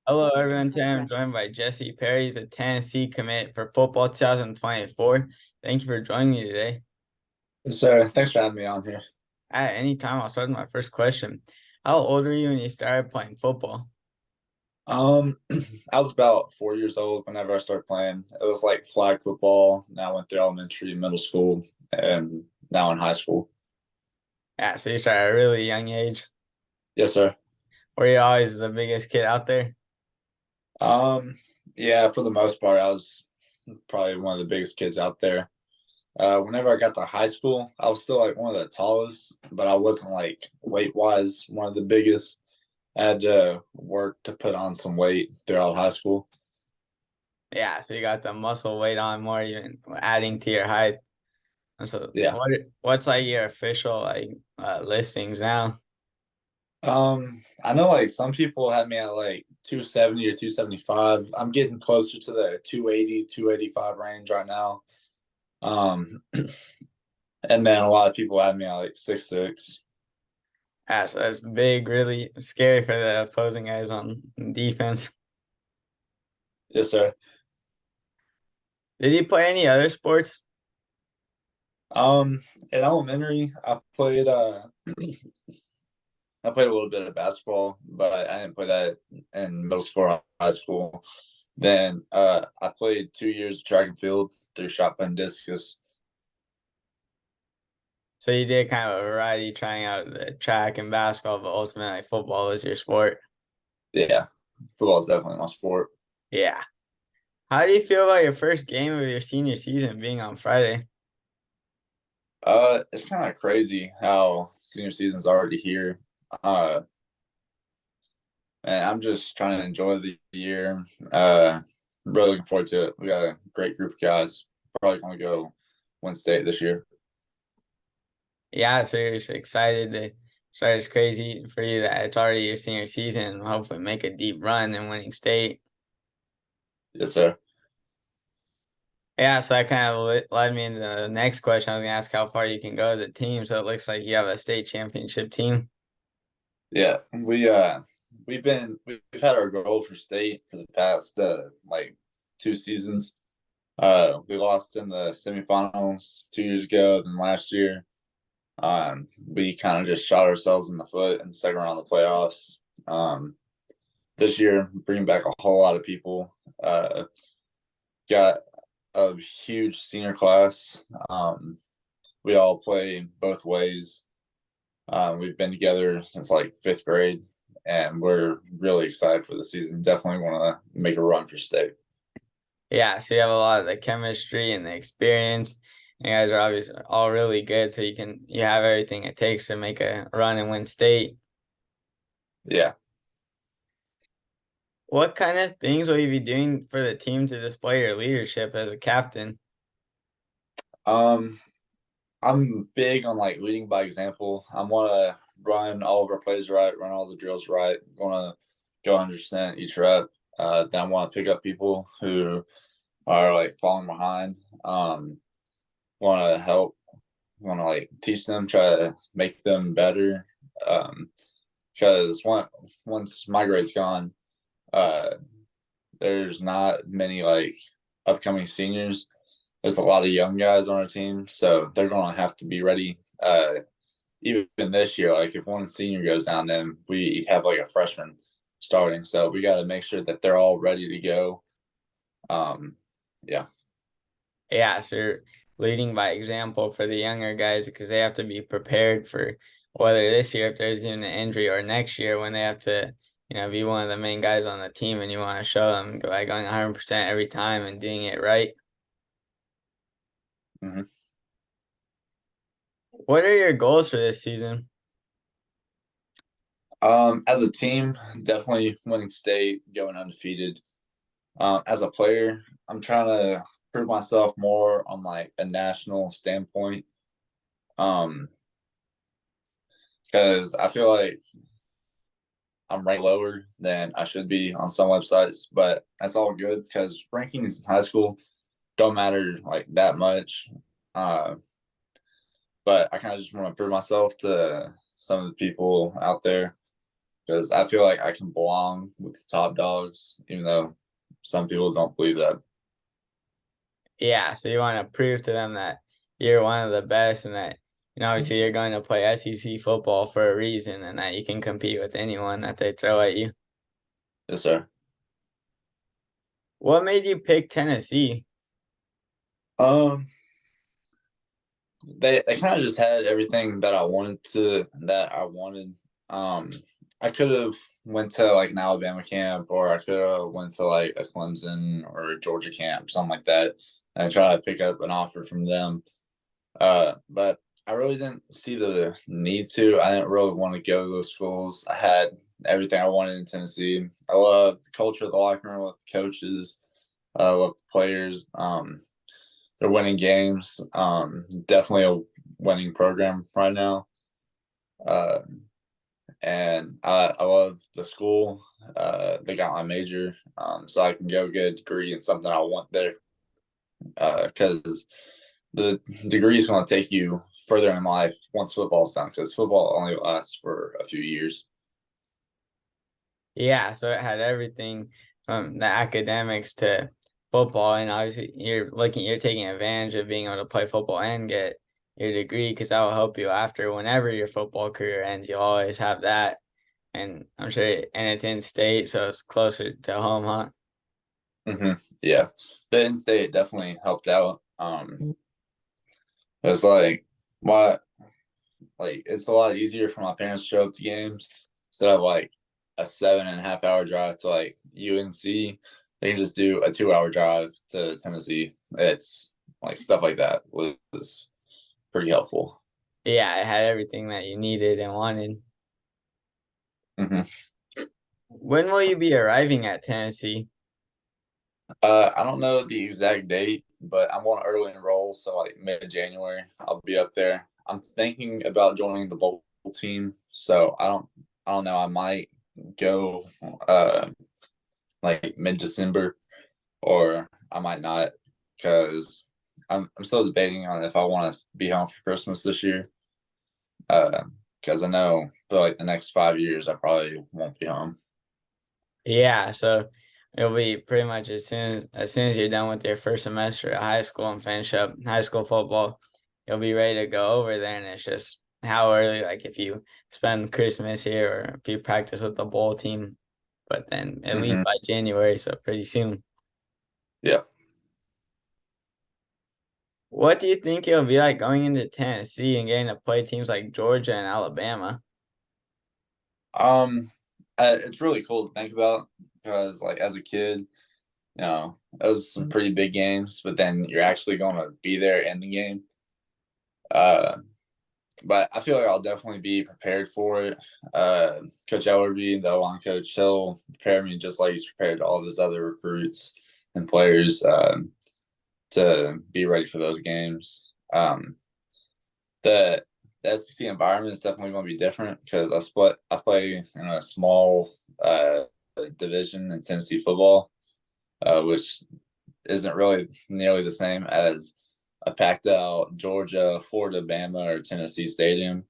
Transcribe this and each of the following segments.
Hello, everyone. Today I'm joined by Jesse Perry. He's a Tennessee commit for football 2024. Thank you for joining me today. So thanks for having me on here. At any time, I'll start with my first question. How old were you when you started playing football? Um, I was about 4 years old whenever I started playing. It was like flag football. Now I went through elementary, middle school, and now in high school. Yeah, so you started at a really young age. Yes, sir. Were you always the biggest kid out there? Um, yeah, for the most part, I was probably one of the biggest kids out there. Whenever I got to high school, I was still like one of the tallest, but I wasn't like weight wise one of the biggest. I had to work to put on some weight throughout high school. Yeah, so you got the muscle weight on more, even adding to your height. And so Yeah. what's like your official listings now? I know like some people had me at like 270 or 275. I'm getting closer to the 280, 285 range right now. Um, and then a lot of people had me at like 6'6". Yeah, so that's big, really scary for the opposing guys on defense. Yes, sir. Did you play any other sports? In elementary, I played a little bit of basketball, but I didn't play that in middle school or high school. Then I played 2 years of track and field through shot put and discus. So you did kind of a variety trying out the track and basketball, but ultimately football is your sport. Yeah, football is definitely my sport. Yeah. How do you feel about your first game of your senior season being on Friday? It's kind of crazy how senior season's already here. Uh, and I'm just trying to enjoy the year. Really looking forward to it. We got a great group of guys. Probably going to go win state this year. Yeah, so you're just excited to start. It's crazy for you that it's already your senior season and hopefully make a deep run in winning state. Yes, sir. Yeah, so that kind of led me into the next question. I was gonna ask how far you can go as a team. So it looks like you have a state championship team. Yeah, we've had our goal for state for the past like 2 seasons. We lost in the semifinals 2 years ago. Then last year, we kind of just shot ourselves in the foot in the second round of the playoffs. This year, bringing back a whole lot of people. Got a huge senior class. We all play both ways. We've been together since like fifth grade, and we're really excited for the season. Definitely want to make a run for state. Yeah, so you have a lot of the chemistry and the experience. You guys are obviously all really good, so you have everything it takes to make a run and win state. Yeah. What kind of things will you be doing for the team to display your leadership as a captain? Um, I'm big on like leading by example. I want to run all of our plays right, run all the drills right. Want to go 100% each rep. Then I want to pick up people who are like falling behind. Want to help. Want to like teach them, try to make them better. Because once my grade's gone, uh, there's not many like upcoming seniors. There's a lot of young guys on our team, so they're going to have to be ready. Even this year, like if one senior goes down, then we have like a freshman starting, so we got to make sure that they're all ready to go. Um, yeah, Yeah, so you're leading by example for the younger guys because they have to be prepared for whether this year if there's even an injury or next year when they have to, be one of the main guys on the team and you want to show them by going 100% every time and doing it right. hmm What are your goals for this season? as a team, definitely winning state, going undefeated. As a player, I'm trying to prove myself more on like a national standpoint. Um, because I feel like I'm ranked lower than I should be on some websites, but that's all good because rankings in high school don't matter like that much. Uh, but I kind of just want to prove myself to some of the people out there. because I feel like I can belong with the top dogs, even though some people don't believe that. Yeah, so you want to prove to them that you're one of the best and that, obviously you're going to play SEC football for a reason and that you can compete with anyone that they throw at you. Yes, sir. What made you pick Tennessee? Um, they kind of just had everything that I wanted. Um, I could have went to like an Alabama camp, or I could have went to like a Clemson or a Georgia camp, something like that, and try to pick up an offer from them. But I really didn't see the need to. I didn't really want to go to those schools. I had everything I wanted in Tennessee. I love the culture of the locker room with the coaches. I love the players. They're winning games. Definitely a winning program right now. Uh, and I love the school. They got my major, so I can go get a degree in something I want there. Because the degree is going to take you further in life once football's done. Because football only lasts for a few years. Yeah, so it had everything from the academics to football, and obviously you're taking advantage of being able to play football and get your degree because that will help you after whenever your football career ends. You'll always have that, and I'm sure, and it's in state, so it's closer to home, huh? Yeah, the in-state definitely helped out. It's like my like it's a lot easier for my parents to show up to games instead of like a 7.5 hour drive to like UNC. They can just do a 2 hour drive to Tennessee. It's like stuff like that was pretty helpful. Yeah, it had everything that you needed and wanted. hmm When will you be arriving at Tennessee? I don't know the exact date, but I'm on early enroll, so like mid-January, I'll be up there. I'm thinking about joining the bowl team, so I don't know. I might go like mid-December, or I might not, because I'm still debating on if I want to be home for Christmas this year. Because I know for like the next 5 years, I probably won't be home. Yeah, so it'll be pretty much as soon as you're done with your first semester of high school and finish up high school football, you'll be ready to go over there. And it's just how early, like if you spend Christmas here or if you practice with the bowl team, but then at least hmm by January, so pretty soon. Yeah. What do you think it'll be like going into Tennessee and getting to play teams like Georgia and Alabama? Um, it's really cool to think about because, like, as a kid, it was some pretty big games, but then you're actually going to be there in the game. Uh, but I feel like I'll definitely be prepared for it. Coach Ellerby, the line coach, he'll prepare me just like he's prepared all of his other recruits and players to be ready for those games. The the SEC environment is definitely going to be different because I play in a small division in Tennessee football, which isn't really nearly the same as a packed out Georgia, Florida, Bama, or Tennessee stadium.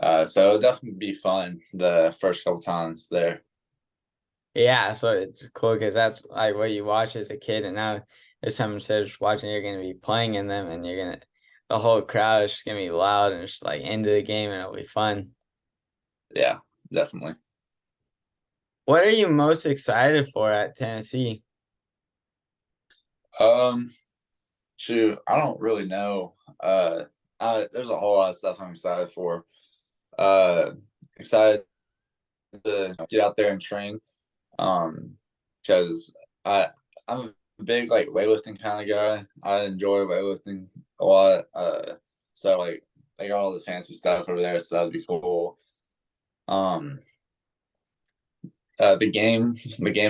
So it'll definitely be fun the first couple times there. Yeah, so it's cool because that's like what you watch as a kid, and now this time instead of just watching, you're gonna be playing in them, and the whole crowd is just gonna be loud and just like into the game, and it'll be fun. Yeah, definitely. What are you most excited for at Tennessee? Um, Shoot, I don't really know. There's a whole lot of stuff I'm excited for. Uh, Excited to get out there and train. Because I I'm a big like weightlifting kind of guy. I enjoy weightlifting a lot. So like they got all the fancy stuff over there, so that'd be cool. Um, the game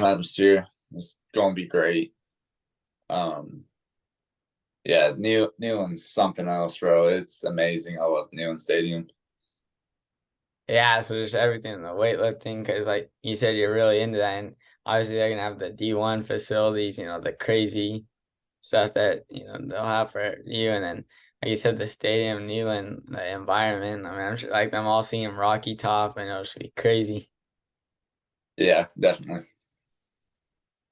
atmosphere is gonna be great. Um, yeah, Neyland's something else, bro. It's amazing. I love Neyland Stadium. Yeah, so just everything in the weightlifting, because like you said, you're really into that, and obviously they're gonna have the D1 facilities, the crazy stuff that they'll have for you, and then like you said, the stadium, Neyland, the environment. I mean, I'm sure like them all seeing Rocky Top, and it'll just be crazy. Yeah, definitely.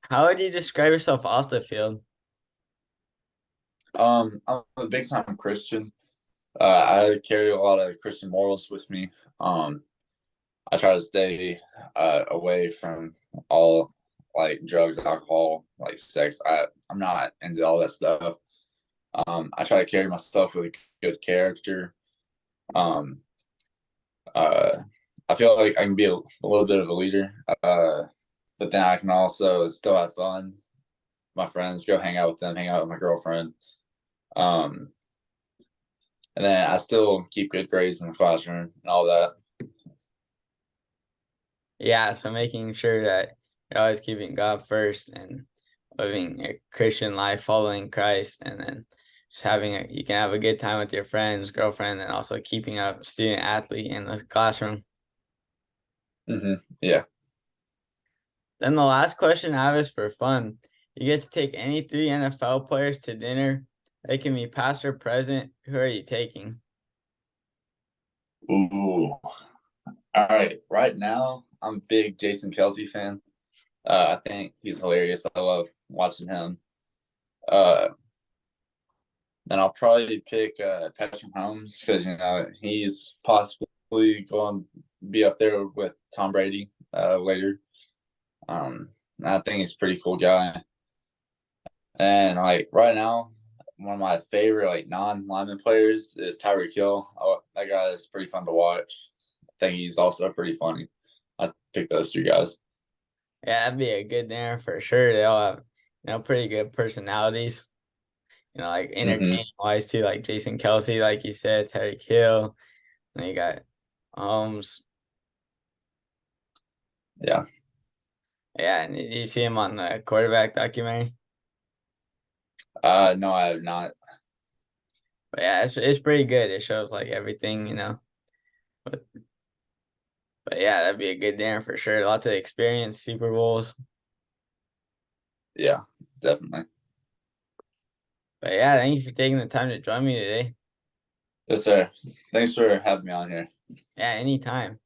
How would you describe yourself off the field? I'm a big time Christian. I carry a lot of Christian morals with me. Um, I try to stay away from all like drugs, alcohol, like sex. I'm not into all that stuff. I try to carry myself with a good character. Um, uh, I feel like I can be a little bit of a leader, but then I can also still have fun. My friends, go hang out with them, hang out with my girlfriend. Um, and then I still keep good grades in the classroom and all that. Yeah, so making sure that you're always keeping God first and living a Christian life, following Christ, and then just you can have a good time with your friends, girlfriend, and also keeping up student athlete in the classroom. Yeah. Then the last question I have is for fun. You get to take any three NFL players to dinner. They can be past or present. Who are you taking? Ooh. All right. Right now, I'm a big Jason Kelsey fan. I think he's hilarious. I love watching him. Uh, then I'll probably pick Patrick Mahomes because he's possibly going to be up there with Tom Brady later. Um, I think he's a pretty cool guy. And like right now, one of my favorite like non-lineman players is Tyreek Hill. Oh, that guy is pretty fun to watch. I think he's also pretty funny. I pick those two guys. Yeah, that'd be a good dinner for sure. They all have, pretty good personalities. Like Hmm. entertaining wise too, like Jason Kelsey, like you said, Tyreek Hill. And you got Holmes. Yeah. Yeah, and did you see him on the quarterback documentary? No, I have not. But yeah, it's pretty good. It shows like everything. But but yeah, that'd be a good dinner for sure. Lots of experience, Super Bowls. Yeah, definitely. But yeah, thank you for taking the time to join me today. Yes, sir. Thanks for having me on here. Yeah, anytime.